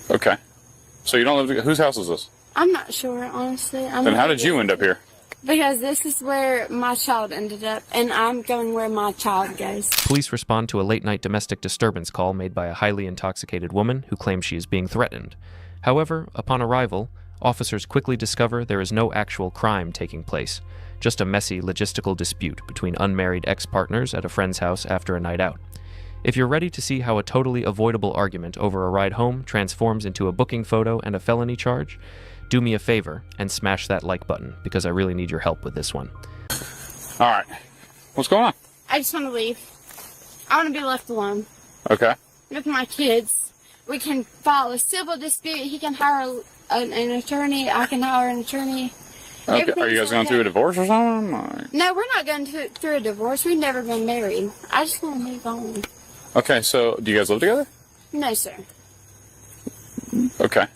Okay. So you don't live together. Whose house is this? I'm not sure, honestly. Then how did you end up here? Because this is where my child ended up, and I'm going where my child goes. Police respond to a late-night domestic disturbance call made by a highly intoxicated woman who claims she is being threatened. However, upon arrival, officers quickly discover there is no actual crime taking place, just a messy logistical dispute between unmarried ex-partners at a friend's house after a night out. If you're ready to see how a totally avoidable argument over a ride home transforms into a booking photo and a felony charge, do me a favor and smash that like button, because I really need your help with this one. All right. What's going on? I just want to leave. I want to be left alone. Okay. With my kids. We can file a civil dispute. He can hire an attorney. I can hire an attorney. Okay. Are you guys going through a divorce or something? Or? No, we're not going through a divorce. We've never been married. I just want to move on. Okay, so do you guys live together? No, sir. Okay.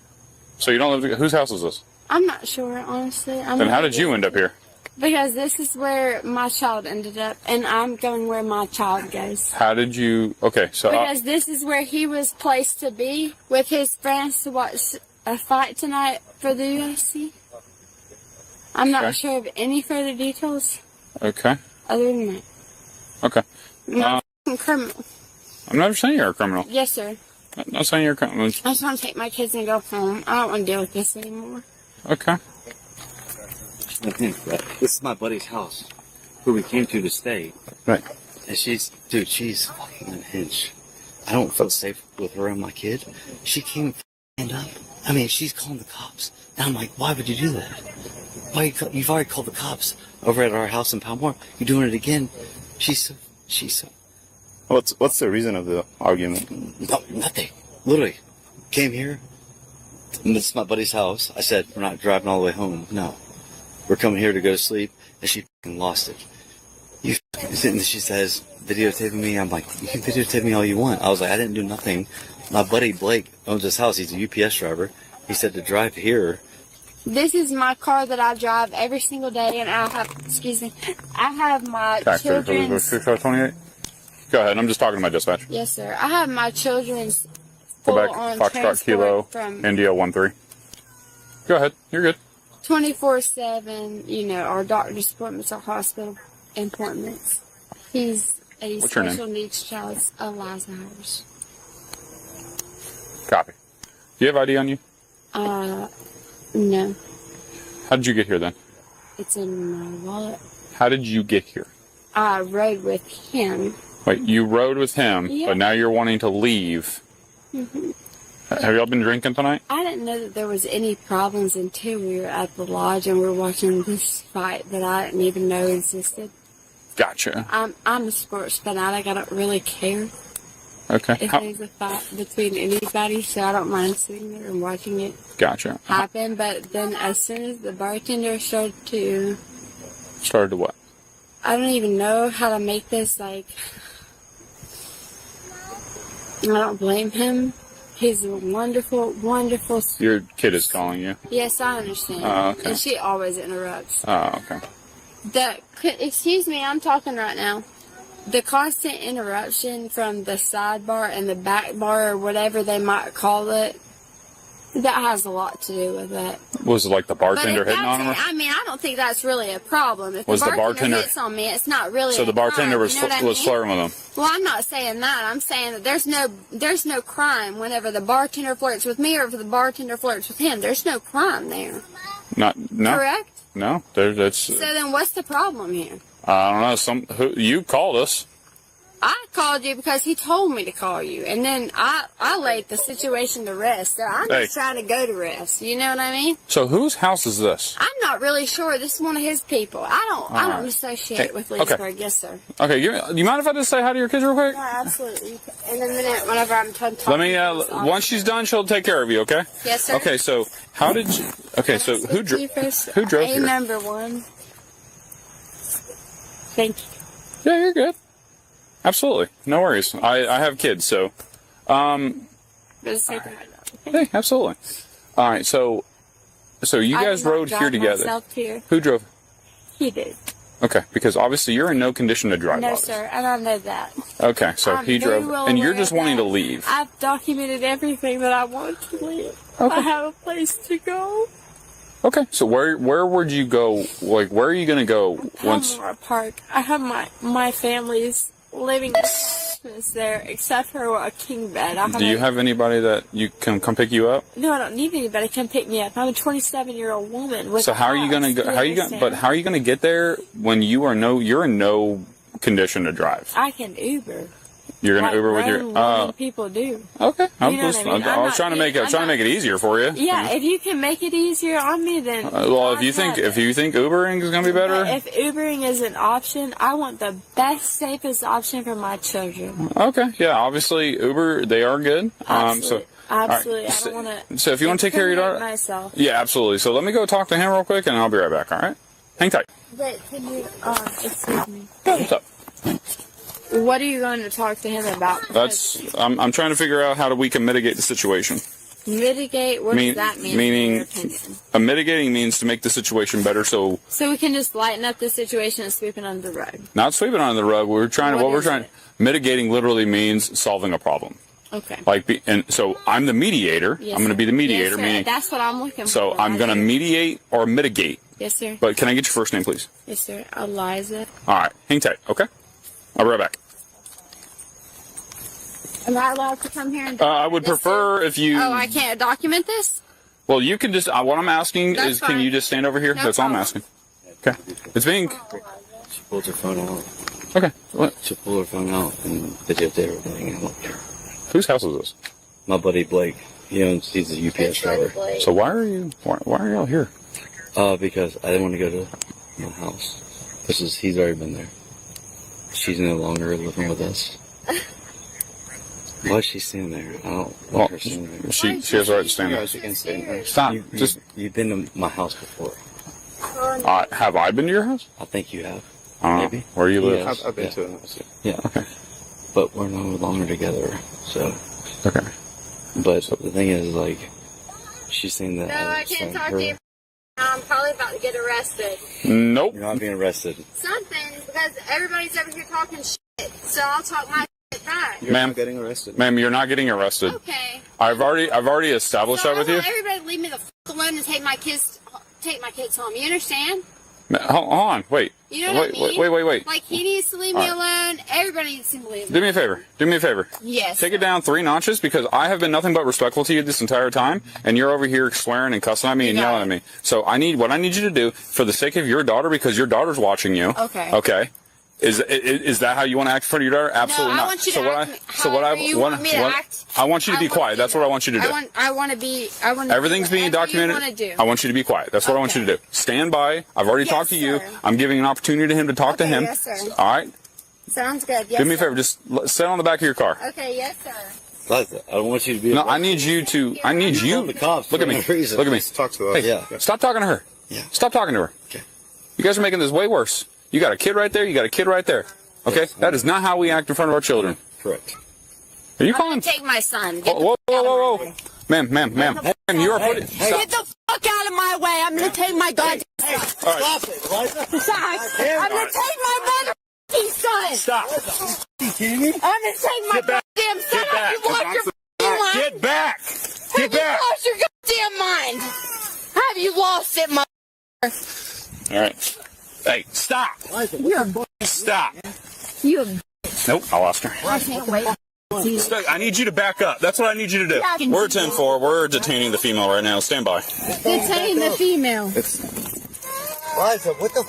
So you don't live together. Whose house is this? I'm not sure, honestly. Then how did you end up here? Because this is where my child ended up, and I'm going where my child goes. How did you... Okay, so... Because this is where he was placed to be with his friends to watch a fight tonight for the UFC. I'm not sure of any further details. Okay. Other than that. Okay. I'm a criminal. I'm never saying you're a criminal. Yes, sir. I'm not saying you're a criminal. I just want to take my kids and go home. I don't want to deal with this anymore. Okay. This is my buddy's house, who we came to stay. Right. And she's fucking unhinged. I don't feel safe with her and my kid. She came and up. I mean, she's calling the cops. And I'm like, why would you do that? You've already called the cops over at our house in Palmore. You're doing it again. She's so. What's the reason of the argument? No, nothing. Literally, came here. And this is my buddy's house. I said, we're not driving all the way home. No. We're coming here to go to sleep. And she fucking lost it. And she says, videotaping me. I'm like, you can videotape me all you want. I was like, I didn't do nothing. My buddy Blake owns this house. He's a UPS driver. He said to drive here. This is my car that I drive every single day, and I have my children's... 28? Go ahead, I'm just talking to my dispatch. Yes, sir. I have my children's Quebec, full-on Foxtrot Kilo, from India 13. Go ahead, you're good. 24/7, you know, our doctor's appointments, our hospital appointments. He's a What's your special name? needs child, Eliza Harris. Copy. Do you have ID on you? No. How did you get here then? It's in my wallet. How did you get here? I rode with him. Wait, you rode with him, Yeah. but now you're wanting to leave. Mm-hmm. Have y'all been drinking tonight? I didn't know that there was any problems until we were at the lodge and we were watching this fight that I didn't even know existed. Gotcha. I'm a sports fanatic. I don't really care Okay. if there's a fight between anybody, so I don't mind sitting there and watching it Gotcha. happen. But then as soon as the bartender started to... Started to what? I don't even know how to make this, like... I don't blame him. He's a wonderful, wonderful... Your kid is calling you. Yes, I understand. Oh, okay. And she always interrupts. Oh, okay. Excuse me, I'm talking right now. The constant interruption from the sidebar and the back bar, or whatever they might call it, that has a lot to do with it. Was it like the bartender But if hitting on that's her? I mean, I don't think that's really a problem. If Was the the bartender bartender- hits on me, it's not really So a the bartender crime, was you know what I was mean? flirting with him. Well, I'm not saying that. I'm saying that there's no crime whenever the bartender flirts with me or if the bartender flirts with him. There's no crime there. No. Correct? No. That's. So then what's the problem here? I don't know. You called us. I called you because he told me to call you, and then I laid the situation to rest. So I'm just trying to go to rest. You know what I mean? So whose house is this? I'm not really sure. This is one of his people. I don't associate with Leesburg. Yes, sir. Okay. You mind if I just say hi to your kids real quick? Yeah, absolutely. In a minute, whenever I'm done talking. Let me. Once she's done, she'll take care of you. Okay. Yes, sir. Okay. So how did you? Okay. So who drove here? number one. Thank you. Yeah, you're good. Absolutely. No worries. I have kids, so. Hey, absolutely. All right, so you guys rode here together. Here. Who drove? He did. Okay, because obviously you're in no condition to drive. No, obviously. sir, and I know that. Okay, so I'm he very drove, well and you're aware just of wanting that. to leave. I've documented everything that I want to leave. Okay. I have a place to go. Okay, so where would you go? Like, where are you going to go once? Palmore Park. I have my family's living arrangements there, except for a king bed. Do you have anybody that you can come pick you up? No, I don't need anybody to come pick me up. I'm a 27-year-old woman with. So how are you going to go? How are you going? But how are you going to get there when you're in no condition to drive? I can Uber. You're going to Uber with grown your. women people do. Okay, You know what I mean? I was trying to make it easier for you. Yeah, if you can make it easier on me, then. Well, if you think Ubering is going to be better. If Ubering is an option, I want the best, safest option for my children. Okay, yeah, obviously Uber, they are good. Absolutely. Absolutely. I don't want to. So if you want to take care of your daughter, myself. yeah, absolutely. So let me go talk to him real quick, and I'll be right back. All right, hang tight. But can you? Excuse me. What's up? What are you going to talk to him about? I'm trying to figure out how we can mitigate the situation. Mitigate? What does that mean? Meaning, in your opinion? Mitigating means to make the situation better. So we can just lighten up the situation and sweep it under the rug. Not sweeping under the rug. Mitigating literally means solving a problem. Okay. And so I'm the mediator. Yes, I'm going to be the mediator. Yes, sir. Meaning, that's what I'm looking for. so I'm going to mediate or mitigate. Yes, sir. But can I get your first name, please? Yes, sir. Eliza. All right. Hang tight. Okay. I'll be right back. Am I allowed to come here and I would prefer if you... Oh, I can't document this? Well, you can just... what I'm asking That's is, fine. can you just stand over here? No That's all I'm problem. asking. Okay. It's being... She pulled her phone out. Okay. What? She pulled her phone out and videotaped everything. And I looked her. Whose house is this? My buddy Blake. He's a UPS driver. So why are y'all here? Because I didn't want to go to my house. He's already been there. She's no longer living with us. Why is she standing there? I don't want her standing there. She has the right to stand there. She can stand there. Stop. You've been to my house before. Have I been to your house? I think you have. Maybe. Where you live? Yes. I've been to it. House. Yeah. Okay. But we're no longer together. So. Okay. But the thing is, like, she's saying that. No, I can't talk to you. I'm probably about to get arrested. Nope. You're not being arrested. Something, because everybody's over here talking shit. So I'll talk my shit back. You're not getting arrested. Ma'am, you're not getting arrested. Okay. I've already established that with you. Everybody leave me the f alone and take my kids home. You understand? Hold on. Wait. You know what I mean? Wait. Like, he needs to leave me alone. Everybody needs to leave me. Do me a favor. Yes. Take it down 3 notches, because I have been nothing but respectful to you this entire time, and you're over here swearing and cussing at me and yelling at me. So what I need you to do, for the sake of your daughter, because your daughter's watching you. Okay. Okay. Is that how you want to act in front of your daughter? Absolutely no, I not. Want you to act I want you to be quiet. That's what I want you to do. Everything's being documented. I want you to be quiet. That's what I want you to do. Stand by. I've already talked to you. I'm giving an opportunity to him to talk to him. Yes, sir. All right. Sounds good. Yes, Do me a favor. Just sit on the back of your car. Okay. Yes, sir. Liza, I don't want you to be. No, I need you. The cops. Look at me. For no reason. Look at me. Talk to us. Hey, Yeah. stop talking to her. Yeah. Stop talking to her. Okay. You guys are making this way worse. You got a kid right there. You got a kid right there. Okay, Yes, that is not how we act in front of our children. Correct. Are you I'm calling? gonna take my son. Whoa! Ma'am, you are putting. Get the fuck out of my way! I'm gonna take my goddamn son. All right. Stop it, Liza. Stop. I'm gonna take my mother son. Stop. I'm gonna take my goddamn son. Get back. Have you lost your mind? Get back. Have Get you back. lost your goddamn mind? Have you lost it, mother? All right. Hey, stop. Stop. You. Nope, I lost her. I can't wait. I need you to back up. That's what I need you to do. We're 10-4. We're detaining the female right now. Stand by. Detain the female. Liza, what the?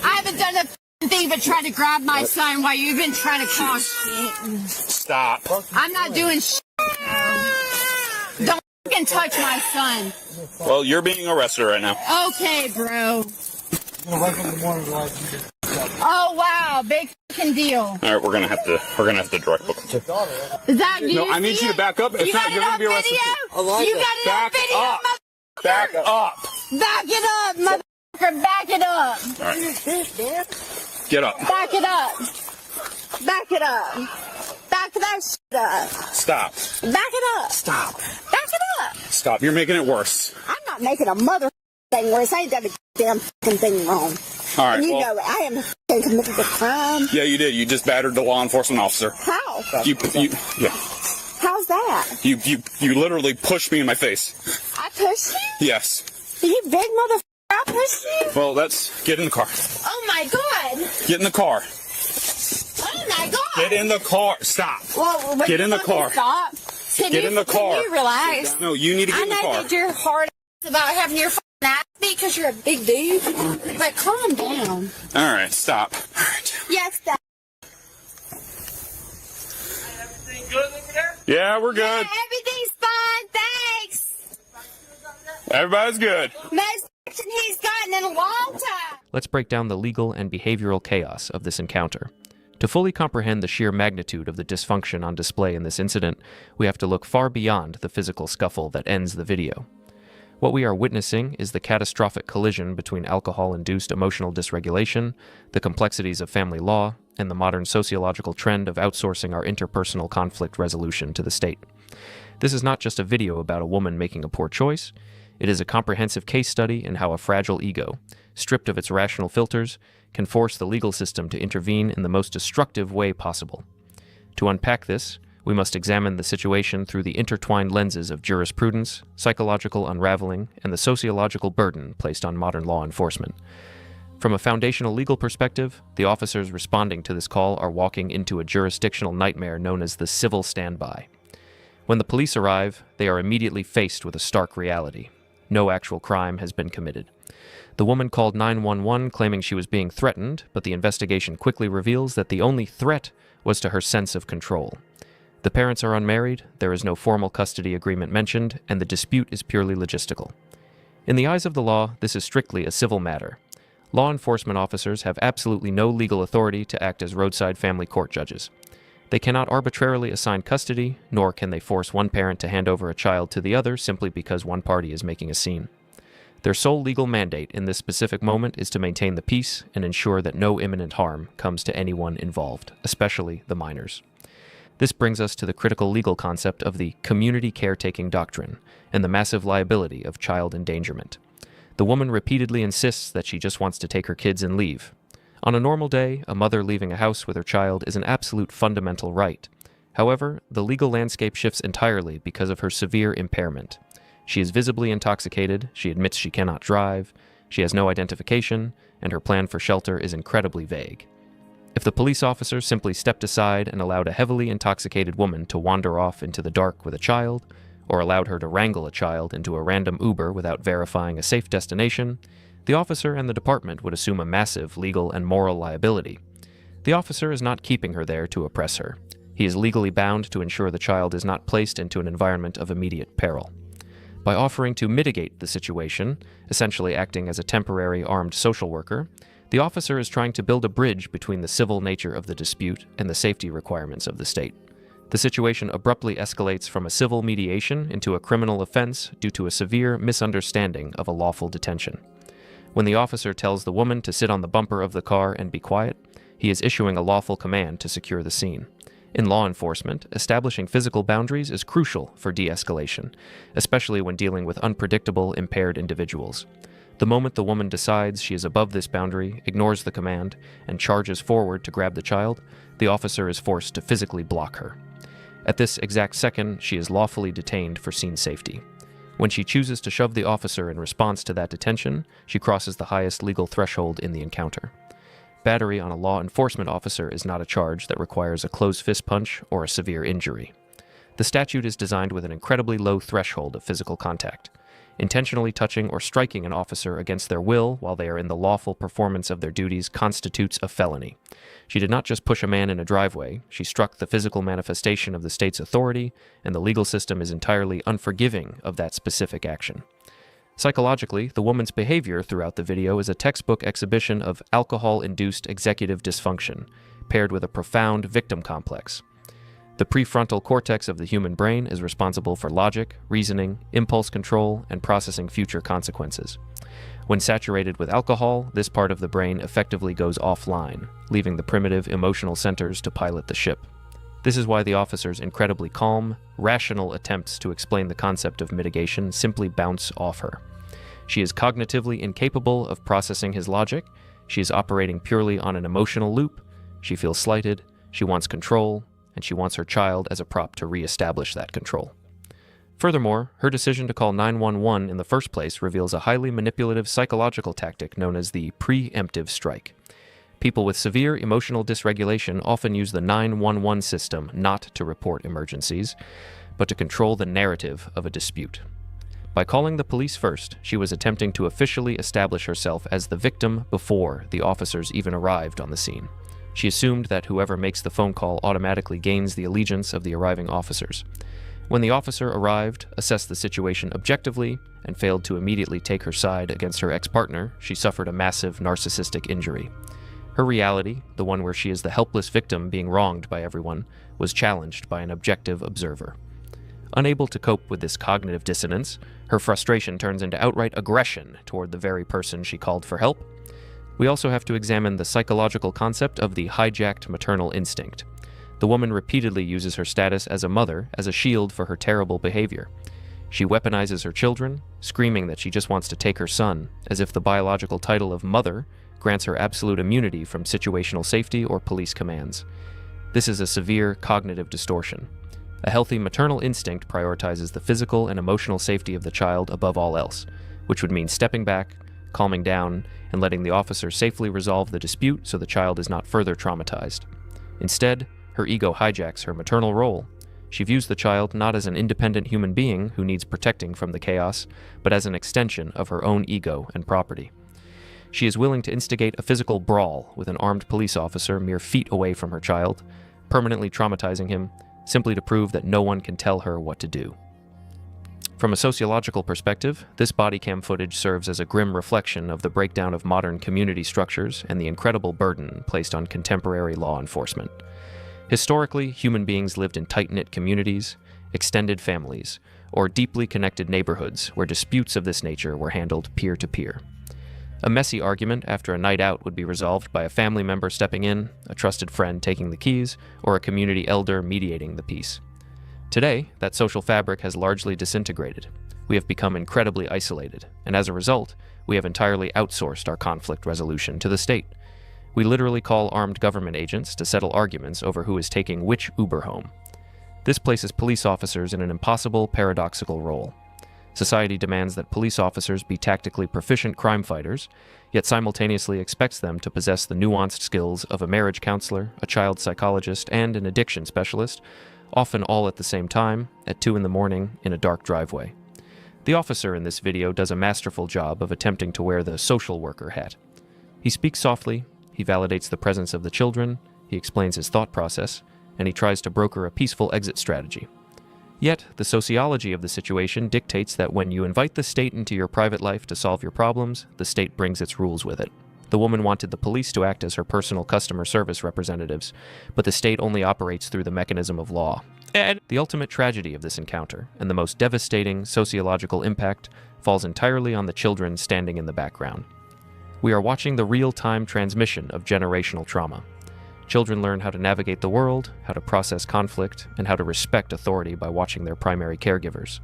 I haven't done a thing but try to grab my son while you've been trying to cause shit. Stop. I'm not doing shit. Don't fucking touch my son. Well, you're being arrested right now. Okay, bro. Oh wow, big fucking deal. All right, we're gonna have to direct book. Is that you? No, I need you to back up. If You not, got you're it gonna on be arrested. video? You got it on Back video, up. motherfucker. Back up. Back it up, motherfucker. Back it up. All right. Get up. Back it up. Back it up. Back that shit up. Stop. Back it up. Stop. Back it up. Stop. You're making it worse. I'm not making a mother thing worse. I ain't done a damn fucking thing wrong. All right. You Well, know, I am committed a crime. yeah, you did. You just battered the law enforcement officer. How? Yeah. How's that? You literally pushed me in my face. I pushed you? Yes. You big motherfucker, I pushed you? Well, get in the car. Oh my God. Get in the car. Oh my God. Get in the car. Stop. Well, when Get you in the want me to car. Stop. Get in the car. Can you relax? No, you need to get I in the know car. that you're hard about having your ass beat because you're a big dude. But calm down. All right, stop. All right. Yes, that. Everything good over there? Yeah, we're good. Everything's fine. Thanks. Everybody's good. Most action he's gotten in a long time. Let's break down the legal and behavioral chaos of this encounter. To fully comprehend the sheer magnitude of the dysfunction on display in this incident, we have to look far beyond the physical scuffle that ends the video. What we are witnessing is the catastrophic collision between alcohol-induced emotional dysregulation, the complexities of family law, and the modern sociological trend of outsourcing our interpersonal conflict resolution to the state. This is not just a video about a woman making a poor choice. It is a comprehensive case study in how a fragile ego, stripped of its rational filters, can force the legal system to intervene in the most destructive way possible. To unpack this, we must examine the situation through the intertwined lenses of jurisprudence, psychological unraveling, and the sociological burden placed on modern law enforcement. From a foundational legal perspective, the officers responding to this call are walking into a jurisdictional nightmare known as the civil standby. When the police arrive, they are immediately faced with a stark reality. No actual crime has been committed. The woman called 911 claiming she was being threatened, but the investigation quickly reveals that the only threat was to her sense of control. The parents are unmarried, there is no formal custody agreement mentioned, and the dispute is purely logistical. In the eyes of the law, this is strictly a civil matter. Law enforcement officers have absolutely no legal authority to act as roadside family court judges. They cannot arbitrarily assign custody, nor can they force one parent to hand over a child to the other simply because one party is making a scene. Their sole legal mandate in this specific moment is to maintain the peace and ensure that no imminent harm comes to anyone involved, especially the minors. This brings us to the critical legal concept of the community caretaking doctrine and the massive liability of child endangerment. The woman repeatedly insists that she just wants to take her kids and leave. On a normal day, a mother leaving a house with her child is an absolute fundamental right. However, the legal landscape shifts entirely because of her severe impairment. She is visibly intoxicated, she admits she cannot drive, she has no identification, and her plan for shelter is incredibly vague. If the police officer simply stepped aside and allowed a heavily intoxicated woman to wander off into the dark with a child, or allowed her to wrangle a child into a random Uber without verifying a safe destination, the officer and the department would assume a massive legal and moral liability. The officer is not keeping her there to oppress her. He is legally bound to ensure the child is not placed into an environment of immediate peril. By offering to mitigate the situation, essentially acting as a temporary armed social worker, the officer is trying to build a bridge between the civil nature of the dispute and the safety requirements of the state. The situation abruptly escalates from a civil mediation into a criminal offense due to a severe misunderstanding of a lawful detention. When the officer tells the woman to sit on the bumper of the car and be quiet, he is issuing a lawful command to secure the scene. In law enforcement, establishing physical boundaries is crucial for de-escalation, especially when dealing with unpredictable, impaired individuals. The moment the woman decides she is above this boundary, ignores the command, and charges forward to grab the child, the officer is forced to physically block her. At this exact second, she is lawfully detained for scene safety. When she chooses to shove the officer in response to that detention, she crosses the highest legal threshold in the encounter. Battery on a law enforcement officer is not a charge that requires a closed fist punch or a severe injury. The statute is designed with an incredibly low threshold of physical contact. Intentionally touching or striking an officer against their will while they are in the lawful performance of their duties constitutes a felony. She did not just push a man in a driveway, she struck the physical manifestation of the state's authority, and the legal system is entirely unforgiving of that specific action. Psychologically, the woman's behavior throughout the video is a textbook exhibition of alcohol-induced executive dysfunction, paired with a profound victim complex. The prefrontal cortex of the human brain is responsible for logic, reasoning, impulse control, and processing future consequences. When saturated with alcohol, this part of the brain effectively goes offline, leaving the primitive emotional centers to pilot the ship. This is why the officer's incredibly calm, rational attempts to explain the concept of mitigation simply bounce off her. She is cognitively incapable of processing his logic, She is operating purely on an emotional loop. She feels slighted, she wants control, and she wants her child as a prop to re-establish that control. Furthermore, her decision to call 911 in the first place reveals a highly manipulative psychological tactic known as the preemptive strike. People with severe emotional dysregulation often use the 911 system not to report emergencies, but to control the narrative of a dispute. By calling the police first, she was attempting to officially establish herself as the victim before the officers even arrived on the scene. She assumed that whoever makes the phone call automatically gains the allegiance of the arriving officers. When the officer arrived, assessed the situation objectively, and failed to immediately take her side against her ex-partner, she suffered a massive narcissistic injury. Her reality, the one where she is the helpless victim being wronged by everyone, was challenged by an objective observer. Unable to cope with this cognitive dissonance, her frustration turns into outright aggression toward the very person she called for help. We also have to examine the psychological concept of the hijacked maternal instinct. The woman repeatedly uses her status as a mother as a shield for her terrible behavior. She weaponizes her children, screaming that she just wants to take her son, as if the biological title of mother grants her absolute immunity from situational safety or police commands. This is a severe cognitive distortion. A healthy maternal instinct prioritizes the physical and emotional safety of the child above all else, which would mean stepping back, calming down, and letting the officer safely resolve the dispute so the child is not further traumatized. Instead, her ego hijacks her maternal role. She views the child not as an independent human being who needs protecting from the chaos, but as an extension of her own ego and property. She is willing to instigate a physical brawl with an armed police officer mere feet away from her child, permanently traumatizing him, simply to prove that no one can tell her what to do. From a sociological perspective, this body cam footage serves as a grim reflection of the breakdown of modern community structures and the incredible burden placed on contemporary law enforcement. Historically, human beings lived in tight-knit communities, extended families, or deeply connected neighborhoods where disputes of this nature were handled peer-to-peer. A messy argument after a night out would be resolved by a family member stepping in, a trusted friend taking the keys, or a community elder mediating the peace. Today, that social fabric has largely disintegrated. We have become incredibly isolated, and as a result, we have entirely outsourced our conflict resolution to the state. We literally call armed government agents to settle arguments over who is taking which Uber home. This places police officers in an impossible, paradoxical role. Society demands that police officers be tactically proficient crime fighters, yet simultaneously expects them to possess the nuanced skills of a marriage counselor, a child psychologist, and an addiction specialist, often all at the same time, at 2 a.m. in a dark driveway. The officer in this video does a masterful job of attempting to wear the social worker hat. He speaks softly, he validates the presence of the children, he explains his thought process, and he tries to broker a peaceful exit strategy. Yet, the sociology of the situation dictates that when you invite the state into your private life to solve your problems, the state brings its rules with it. The woman wanted the police to act as her personal customer service representatives, but the state only operates through the mechanism of law. And the ultimate tragedy of this encounter, and the most devastating sociological impact, falls entirely on the children standing in the background. We are watching the real-time transmission of generational trauma. Children learn how to navigate the world, how to process conflict, and how to respect authority by watching their primary caregivers.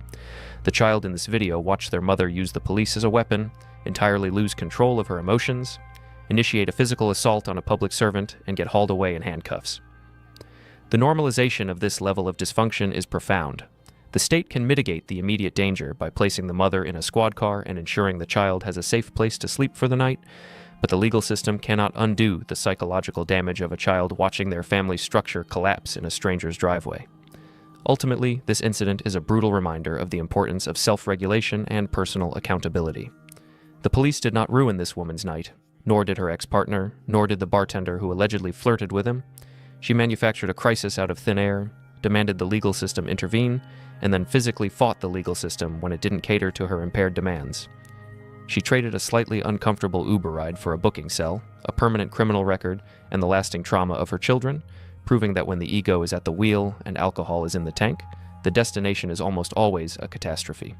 The child in this video watched their mother use the police as a weapon, entirely lose control of her emotions, initiate a physical assault on a public servant, and get hauled away in handcuffs. The normalization of this level of dysfunction is profound. The state can mitigate the immediate danger by placing the mother in a squad car and ensuring the child has a safe place to sleep for the night, but the legal system cannot undo the psychological damage of a child watching their family structure collapse in a stranger's driveway. Ultimately, this incident is a brutal reminder of the importance of self-regulation and personal accountability. The police did not ruin this woman's night, nor did her ex-partner, nor did the bartender who allegedly flirted with him. She manufactured a crisis out of thin air, demanded the legal system intervene, and then physically fought the legal system when it didn't cater to her impaired demands. She traded a slightly uncomfortable Uber ride for a booking cell, a permanent criminal record, and the lasting trauma of her children, proving that when the ego is at the wheel and alcohol is in the tank, the destination is almost always a catastrophe.